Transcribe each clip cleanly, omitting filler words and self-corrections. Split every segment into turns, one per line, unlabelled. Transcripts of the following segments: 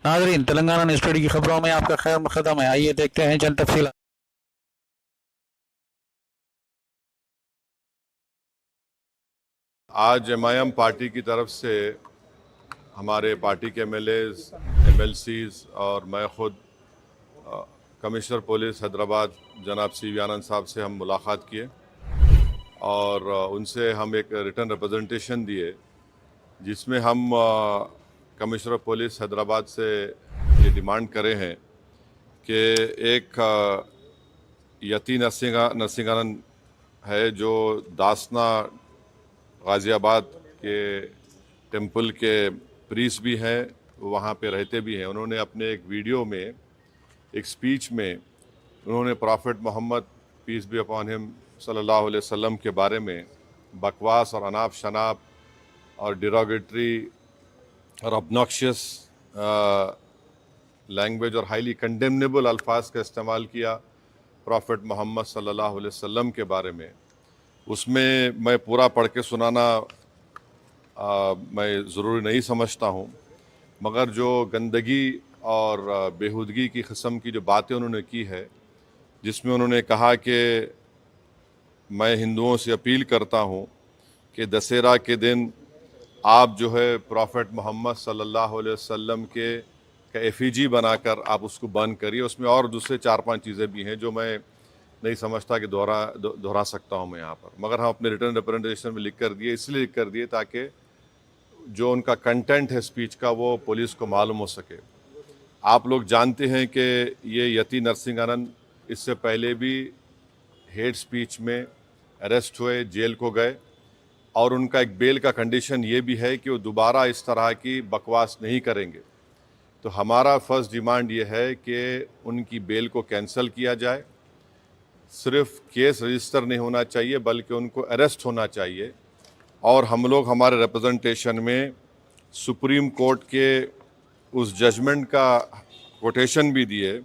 नाजरीन, Telangana news today की खबरों में आपका खैर मकदम है। आइए देखते हैं चंद तफसीलात।
आज एमआईएम पार्टी की तरफ से हमारे पार्टी के एमएलएज, एमएलसीज और मैं खुद कमिश्नर पुलिस हैदराबाद जनाब CV आनंद साहब से हम मुलाकात किए और उनसे हम एक रिटर्न रिप्रेजेंटेशन दिए जिसमें हम कमिश्नर पुलिस हैदराबाद से ये डिमांड करे हैं कि एक यति नरसिंहानंद है जो दासना गाज़ियाबाद के टेंपल के प्रीस्ट भी हैं, वहाँ पे रहते भी हैं। उन्होंने अपने एक वीडियो में, एक स्पीच में उन्होंने prophet Muhammad peace be upon him सल्लल्लाहु अलैहि वसल्लम के बारे में बकवास और अनाप शनाप और डिरोगेटरी और ऑब्नॉक्शियस लैंग्वेज और हाईली कंडेमनेबल अल्फाज का इस्तेमाल किया प्रॉफिट मोहम्मद सल्लल्लाहु अलैहि वसल्लम के बारे में। उसमें मैं पूरा पढ़ के सुनाना मैं ज़रूरी नहीं समझता हूँ, मगर जो गंदगी और बेहूदगी की किस्म की जो बातें उन्होंने की है, जिसमें उन्होंने कहा कि मैं हिंदुओं से अपील करता हूँ कि दशहरा के दिन आप जो है प्रॉफिट मोहम्मद सल्लल्लाहु अलैहि वसल्लम के का एफिजी बनाकर आप उसको बर्न करिए। उसमें और दूसरे 4-5 चीज़ें भी हैं जो मैं नहीं समझता कि दोहरा सकता हूँ मैं यहाँ पर, मगर हम अपने रिटर्न रिप्रेजेंटेशन में लिख कर दिए, इसलिए लिख कर दिए ताकि जो उनका कंटेंट है स्पीच का वो पुलिस को मालूम हो सके। आप लोग जानते हैं कि ये यति नरसिंहानंद इससे पहले भी हेट स्पीच में अरेस्ट हुए, जेल को गए और उनका एक बेल का कंडीशन ये भी है कि वो दोबारा इस तरह की बकवास नहीं करेंगे। तो हमारा फर्स्ट डिमांड ये है कि उनकी बेल को कैंसिल किया जाए। सिर्फ केस रजिस्टर नहीं होना चाहिए बल्कि उनको अरेस्ट होना चाहिए। और हम लोग हमारे रिप्रेजेंटेशन में सुप्रीम कोर्ट के उस जजमेंट का कोटेशन भी दिए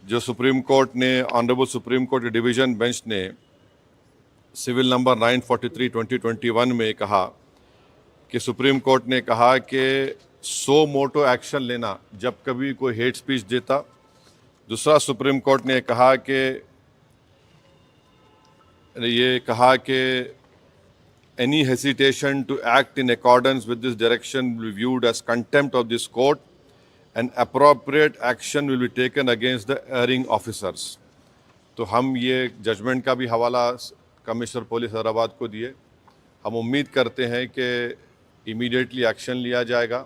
जो सुप्रीम कोर्ट ने, honourable supreme court division bench ने सिविल नंबर 943/2021 में कहा कि सुप्रीम कोर्ट ने कहा कि सो मोटो एक्शन लेना जब कभी कोई हेट स्पीच देता। दूसरा, सुप्रीम कोर्ट ने कहा कि any hesitation to act in accordance with this direction will be viewed as contempt of this court and appropriate action will be taken against the erring officers। तो हम ये judgement का भी हवाला कमिश्नर पुलिस हैदराबाद को दिए। हम उम्मीद करते हैं कि इमीडिएटली एक्शन लिया जाएगा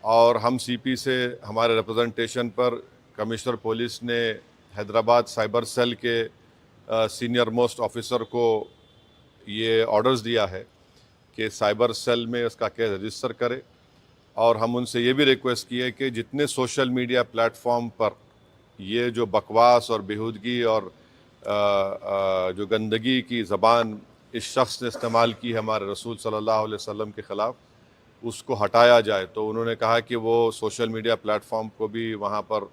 और हम CP से हमारे रिप्रेजेंटेशन पर कमिश्नर पुलिस ने हैदराबाद साइबर सेल के सीनियर मोस्ट ऑफिसर को ये ऑर्डर्स दिया है कि साइबर सेल में इसका केस रजिस्टर करे। और हम उनसे ये भी रिक्वेस्ट की है कि जितने सोशल मीडिया प्लेटफॉर्म पर ये जो बकवास और बेहूदगी और जो गंदगी की ज़बान इस शख्स ने इस्तेमाल की है हमारे रसूल सल्लल्लाहु अलैहि वसल्लम के ख़िलाफ़, उसको हटाया जाए। तो उन्होंने कहा कि वो सोशल मीडिया प्लेटफॉर्म को भी वहाँ पर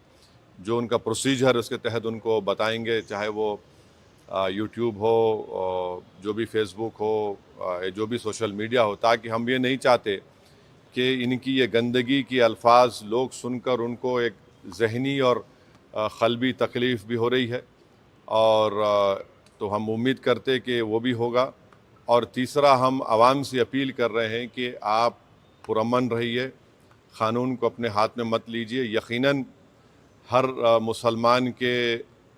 जो उनका प्रोसीजर उसके तहत उनको बताएंगे, चाहे वो यूट्यूब हो, जो भी फेसबुक हो, जो भी सोशल मीडिया हो, ताकि हम ये नहीं चाहते कि इनकी ये गंदगी की अल्फाज लोग सुनकर उनको एक जहनी और क़ल्बी तकलीफ़ भी हो रही है। और तो हम उम्मीद करते कि वो भी होगा। और तीसरा, हम आवाम से अपील कर रहे हैं कि आप पुरअमन रहिए, क़ानून को अपने हाथ में मत लीजिए। यकीनन हर मुसलमान के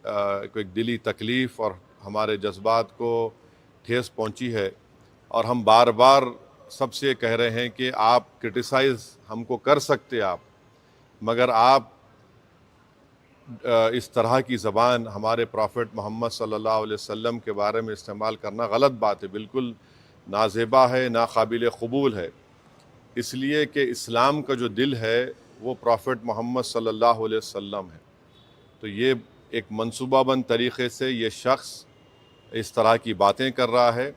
को एक दिली तकलीफ़ और हमारे जज्बात को ठेस पहुंची है और हम बार बार सबसे कह रहे हैं कि आप क्रिटिसाइज़ हमको कर सकते आप, मगर आप इस तरह की ज़बान हमारे प्रॉफिट मोहम्मद सल्लल्लाहु अलैहि वसल्लम के बारे में इस्तेमाल करना गलत बात है, बिल्कुल नाज़ेबा है, नाकाबिल क़बूल है। इसलिए कि इस्लाम का जो दिल है वो प्रॉफिट मोहम्मद सल्लल्लाहु अलैहि वसल्लम है। तो ये एक मंसूबाबंद तरीक़े से ये शख्स इस तरह की बातें कर रहा है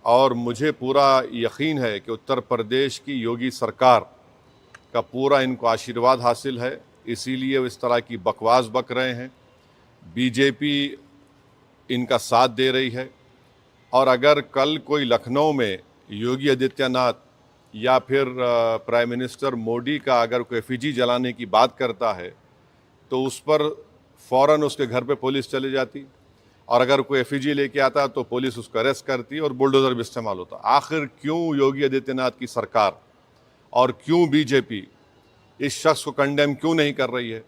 और मुझे पूरा यकीन है कि उत्तर प्रदेश की योगी सरकार का पूरा इनको आशीर्वाद हासिल है, इसीलिए वो इस तरह की बकवास बक रहे हैं। बीजेपी इनका साथ दे रही है और अगर कल कोई लखनऊ में योगी आदित्यनाथ या फिर प्राइम मिनिस्टर मोदी का अगर कोई एफिजी जलाने की बात करता है तो उस पर फ़ौरन उसके घर पे पुलिस चली जाती, और अगर कोई एफिजी लेके आता तो पुलिस उसको अरेस्ट करती और बुलडोज़र भी इस्तेमाल होता। आखिर क्यों योगी आदित्यनाथ की सरकार और क्यों बीजेपी इस शख्स को कंडेम क्यों नहीं कर रही है?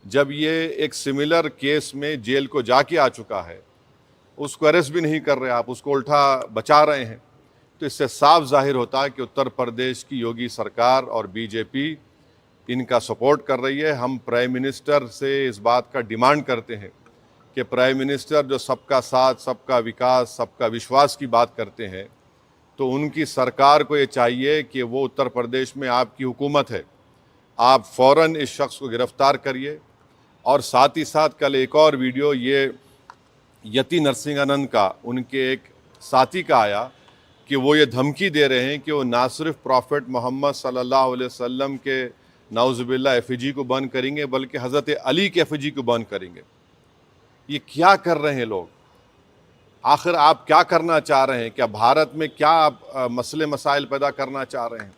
जब ये एक सिमिलर केस में जेल को जाके आ चुका है, उसको अरेस्ट भी नहीं कर रहे आप, उसको उल्टा बचा रहे हैं। तो इससे साफ जाहिर होता है कि उत्तर प्रदेश की योगी सरकार और बीजेपी इनका सपोर्ट कर रही है। हम प्राइम मिनिस्टर से इस बात का डिमांड करते हैं कि प्राइम मिनिस्टर जो सबका साथ, सबका विकास, सबका विश्वास की बात करते हैं, तो उनकी सरकार को ये चाहिए कि वो उत्तर प्रदेश में आपकी हुकूमत है, आप फ़ौरन इस शख्स को गिरफ़्तार करिए। और साथ ही साथ कल एक और वीडियो ये यति नरसिंहानंद का, उनके एक साथी का आया कि वो ये धमकी दे रहे हैं कि वो ना सिर्फ प्रॉफिट मोहम्मद सल्लल्लाहु अलैहि वसल्लम के नाउज़ुबिल्लाह एफिजी को बंद करेंगे, बल्कि हज़रत अली के एफिजी को बंद करेंगे। ये क्या कर रहे हैं लोग? आखिर आप क्या करना चाह रहे हैं? क्या भारत में क्या आप मसले मसाइल पैदा करना चाह रहे हैं?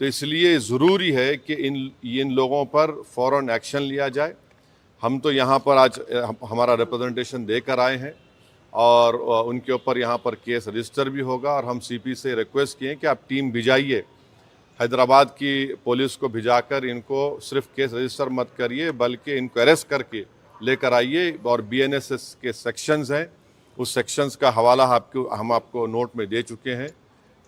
तो इसलिए ज़रूरी है कि इन लोगों पर फ़ौरन एक्शन लिया जाए। हम तो यहाँ पर आज हमारा रिप्रेजेंटेशन देकर आए हैं और उनके ऊपर यहाँ पर केस रजिस्टर भी होगा, और हम सीपी से रिक्वेस्ट किए कि आप टीम भिजाइए, हैदराबाद की पुलिस को भिजाकर इनको सिर्फ केस रजिस्टर मत करिए बल्कि इनको अरेस्ट करके लेकर आइए। और बीएनएसएस के सेक्शंस हैं, उस सेक्शंस का हवाला हम आपको नोट में दे चुके हैं।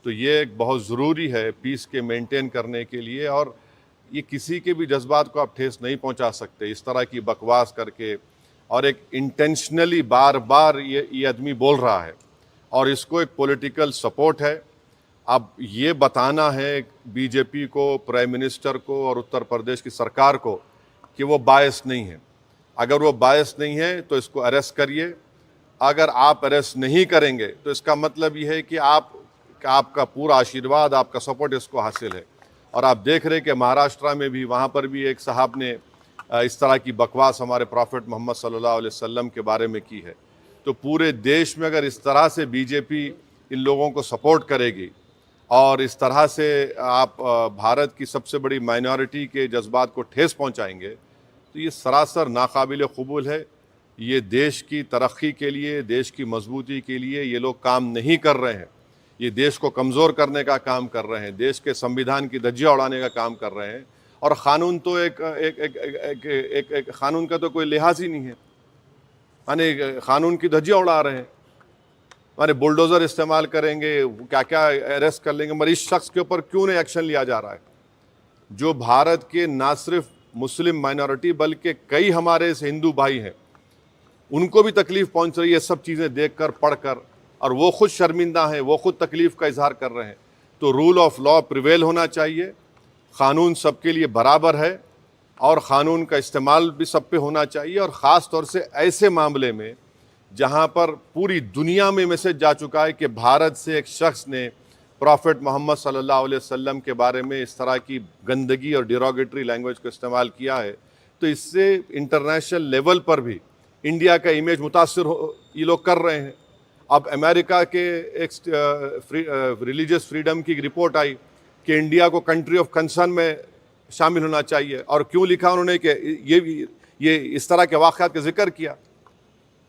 तो ये एक बहुत ज़रूरी है पीस के मेंटेन करने के लिए, और ये किसी के भी जज्बात को आप ठेस नहीं पहुंचा सकते इस तरह की बकवास करके। और एक इंटेंशनली बार बार ये आदमी बोल रहा है और इसको एक पॉलिटिकल सपोर्ट है। अब ये बताना है बीजेपी को, प्राइम मिनिस्टर को और उत्तर प्रदेश की सरकार को कि वो बायस नहीं है। अगर वो बायस नहीं है तो इसको अरेस्ट करिए। अगर आप अरेस्ट नहीं करेंगे तो इसका मतलब ये है कि आपका पूरा आशीर्वाद, आपका सपोर्ट इसको हासिल है। और आप देख रहे हैं कि महाराष्ट्र में भी, वहाँ पर भी एक साहब ने इस तरह की बकवास हमारे प्रॉफिट मोहम्मद सल्लल्लाहु अलैहि वसल्लम के बारे में की है। तो पूरे देश में अगर इस तरह से बीजेपी इन लोगों को सपोर्ट करेगी और इस तरह से आप भारत की सबसे बड़ी माइनॉरिटी के जज्बात को ठेस पहुंचाएंगे, तो ये सरासर नाकाबिल कबूल है। ये देश की तरक्की के लिए, देश की मजबूती के लिए ये लोग काम नहीं कर रहे हैं। ये देश को कमज़ोर करने का काम कर रहे हैं, देश के संविधान की धज्जियाँ उड़ाने का काम कर रहे हैं। और क़ानून तो एक क़ानून का तो कोई लिहाज ही नहीं है, माने क़ानून की धज्जियाँ उड़ा रहे हैं। माने बुलडोज़र इस्तेमाल करेंगे, क्या क्या अरेस्ट कर लेंगे, मगर इस शख्स के ऊपर क्यों नहीं एक्शन लिया जा रहा है? जो भारत के ना सिर्फ मुस्लिम माइनॉरिटी बल्कि कई हमारे हिंदू भाई हैं, उनको भी तकलीफ़ पहुंच रही है सब चीज़ें देखकर, पढ़कर, और वो खुद शर्मिंदा हैं, वो खुद तकलीफ़ का इजहार कर रहे हैं। तो रूल ऑफ लॉ प्रिवेल होना चाहिए, क़ानून सबके लिए बराबर है और क़ानून का इस्तेमाल भी सब पे होना चाहिए। और ख़ास तौर से ऐसे मामले में जहाँ पर पूरी दुनिया में मैसेज जा चुका है कि भारत से एक शख्स ने प्रॉफिट मोहम्मद सल्लल्लाहु अलैहि वसल्लम के बारे में इस तरह की गंदगी और डिरोगेटरी लैंग्वेज को इस्तेमाल किया है, तो इससे इंटरनेशनल लेवल पर भी इंडिया का इमेज मुतासर ये लोग कर रहे हैं। अब अमेरिका के एक रिलीजियस फ्रीडम की रिपोर्ट आई कि इंडिया को कंट्री ऑफ कंसर्न में शामिल होना चाहिए, और क्यों लिखा उन्होंने कि ये इस तरह के वाक़यात का जिक्र किया।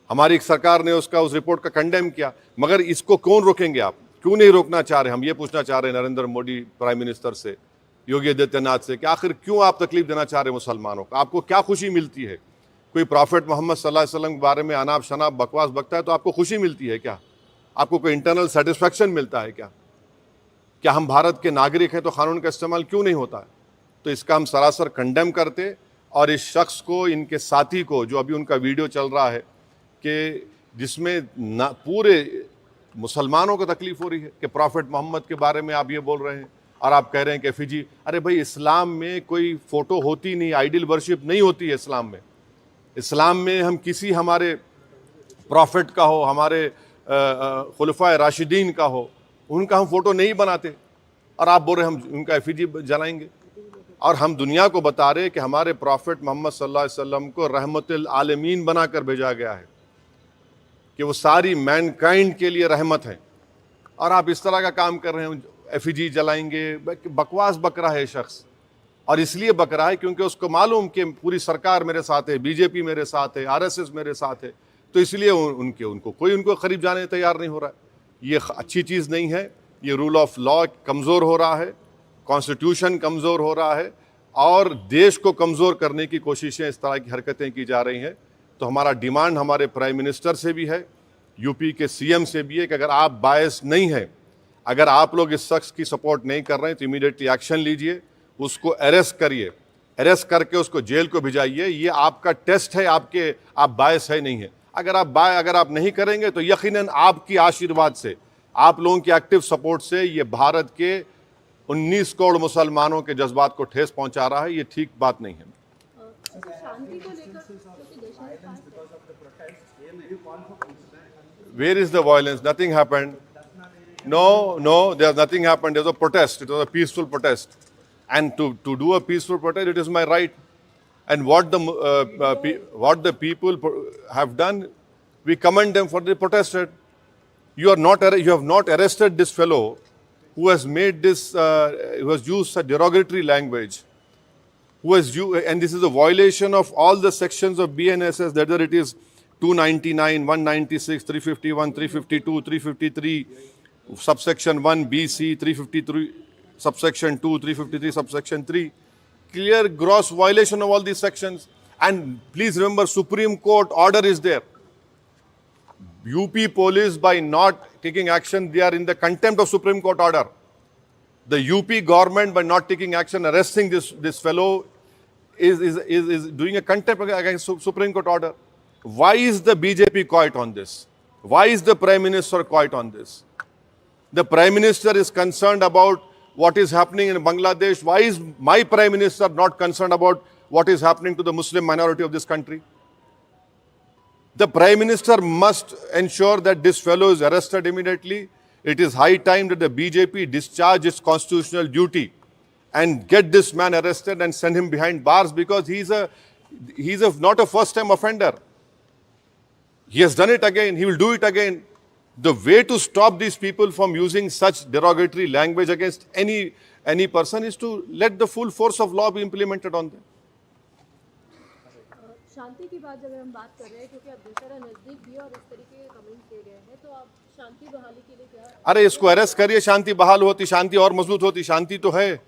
हमारी सरकार ने उस रिपोर्ट का कंडेम किया, मगर इसको कौन रोकेंगे आप? क्यों नहीं रोकना चाह रहे? हम ये पूछना चाह रहे हैं नरेंद्र मोदी प्राइम मिनिस्टर से, योगी आदित्यनाथ से, कि आखिर क्यों आप तकलीफ देना चाह रहे हैं मुसलमानों को? आपको क्या खुशी मिलती है? कोई प्रॉफिट मोहम्मद सल्लल्लाहु अलैहि वसल्लम के बारे में अनाप शनाप बकवास बकता है तो आपको खुशी मिलती है क्या? आपको कोई इंटरनल सेटिस्फैक्शन मिलता है क्या? क्या हम भारत के नागरिक हैं तो क़ानून का इस्तेमाल क्यों नहीं होता है? तो इसका हम सरासर कंडेम करते, और इस शख्स को, इनके साथी को, जो अभी उनका वीडियो चल रहा है कि जिसमें पूरे मुसलमानों को तकलीफ हो रही है कि प्रॉफिट मोहम्मद के बारे में आप ये बोल रहे हैं और आप कह रहे हैं कि एफिजी। अरे भाई, इस्लाम में कोई फ़ोटो होती नहीं, आइडल वर्शिप नहीं होती है इस्लाम में। इस्लाम में हम किसी हमारे प्रॉफिट का हो, हमारे खुलफाए राशिदीन का हो, उनका हम फ़ोटो नहीं बनाते, और आप बोल रहे हम उनका एफिजी जलाएंगे। और हम दुनिया को बता रहे कि हमारे प्रॉफिट मोहम्मद सल्लल्लाहु अलैहि वसल्लम को रहमतुल आलमीन बनाकर भेजा गया है, कि वो सारी मैनकाइंड के लिए रहमत है, और आप इस तरह का काम कर रहे हैं। एफिजी जलाएंगे, बकवास बक रहा है शख्स। और इसलिए बक रहा है क्योंकि उसको मालूम कि पूरी सरकार मेरे साथ है, बीजेपी मेरे साथ है, आरएसएस मेरे साथ है, तो इसलिए उनको कोई उनको करीब जाने तैयार नहीं हो रहा है। ये अच्छी चीज़ नहीं है। ये रूल ऑफ लॉ कमज़ोर हो रहा है, कॉन्स्टिट्यूशन कमज़ोर हो रहा है और देश को कमज़ोर करने की कोशिशें, इस तरह की हरकतें की जा रही हैं। तो हमारा डिमांड हमारे प्राइम मिनिस्टर से भी है, यूपी के सीएम से भी है कि अगर आप बायस नहीं हैं, अगर आप लोग इस शख्स की सपोर्ट नहीं कर रहे हैं तो इमीडिएटली एक्शन लीजिए, उसको अरेस्ट करिए, अरेस्ट करके उसको जेल को भिजाइए। ये आपका टेस्ट है, आप बायस है नहीं है। अगर आप नहीं करेंगे तो यकीनन आपकी आशीर्वाद से, आप लोगों की एक्टिव सपोर्ट से ये भारत के 19 करोड़ मुसलमानों के जज्बात को ठेस पहुंचा रहा है। ये ठीक बात नहीं है।
शांति को लेकर क्योंकि देश में
Where is the violence? Nothing happened. No, there's nothing happened. There's a protest. It was a peaceful protest. And to do a peaceful protest, it is my right. And what the people have done, we commend them for the protested. You have not arrested this fellow who has made this, who has used such derogatory language, and this is a violation of all the sections of BNSS, whether it is 299, 196, 351, 352, 353, subsection 1, BC, 353, subsection 2, 353, subsection 3. Clear gross violation of all these sections. And please remember, Supreme Court order is there. UP police, by not taking action, they are in the contempt of Supreme Court order. The UP government, by not taking action, arresting this fellow, is doing a contempt against Supreme Court order. Why is the BJP quiet on this? Why is the Prime Minister quiet on this? The Prime Minister is concerned about what is happening in Bangladesh. Why is my Prime Minister not concerned about what is happening to the Muslim minority of this country? The Prime Minister must ensure that this fellow is arrested immediately. It is high time that the BJP discharge its constitutional duty and get this man arrested and send him behind bars, because he's not a first-time offender. He has done it again. He will do it again. The way to stop these people from using such derogatory language against any person is to let the full force of law be implemented on them.
शांति की बात जब हम बात कर रहे हैं, क्योंकि अब दशहरा नजदीक भी है और इस तरीके के कमेंट्स दे रहे हैं, तो आप शांति बहाली के लिए क्या?
अरे इसको अरेस्ट करिए, शांति बहाल होती, शांति और मजबूत होती। शांति तो है।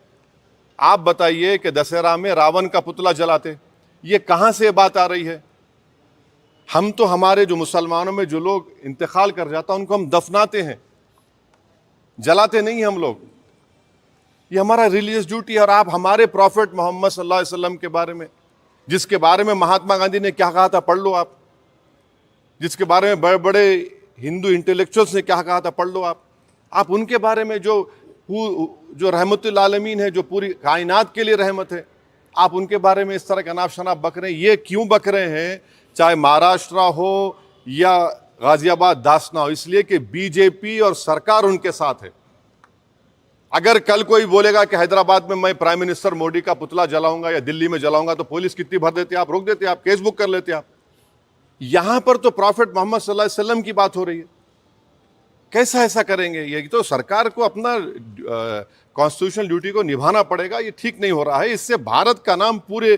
आप बताइए कि दशहरा में रावण का पुतला जलाते, ये कहां से बात आ रही है? हम तो हमारे जो मुसलमानों में जो लोग इंतकाल कर जाता उनको हम दफनाते हैं, जलाते नहीं हम लोग। ये हमारा रिलीजियस ड्यूटी है। और आप हमारे प्रॉफिट मोहम्मद सल्लल्लाहु अलैहि वसल्लम के बारे में, जिसके बारे में महात्मा गांधी ने क्या कहा था, पढ़ लो आप। जिसके बारे में बड़े बड़े हिंदू इंटेलेक्चुअल्स ने क्या कहा था, पढ़ लो आप उनके बारे में, जो रहमतुल आलमीन है, जो पूरी कायनात के लिए रहमत है, आप उनके बारे में इस तरह का नाफ शनाफ बक रहे हैं। ये क्यों बक रहे हैं? चाहे महाराष्ट्र हो या गाजियाबाद दासना हो, इसलिए कि बीजेपी और सरकार उनके साथ है। अगर कल कोई बोलेगा कि हैदराबाद में मैं प्राइम मिनिस्टर मोदी का पुतला जलाऊंगा या दिल्ली में जलाऊंगा, तो पुलिस कितनी भर देती है, आप रोक देते, आप केस बुक कर लेते आप। यहां पर तो प्रॉफिट मोहम्मद सल्लल्लाहु अलैहि वसल्लम की बात हो रही है। कैसा ऐसा करेंगे? ये तो सरकार को अपना कॉन्स्टिट्यूशनल ड्यूटी को निभाना पड़ेगा। ये ठीक नहीं हो रहा है। इससे भारत का नाम पूरे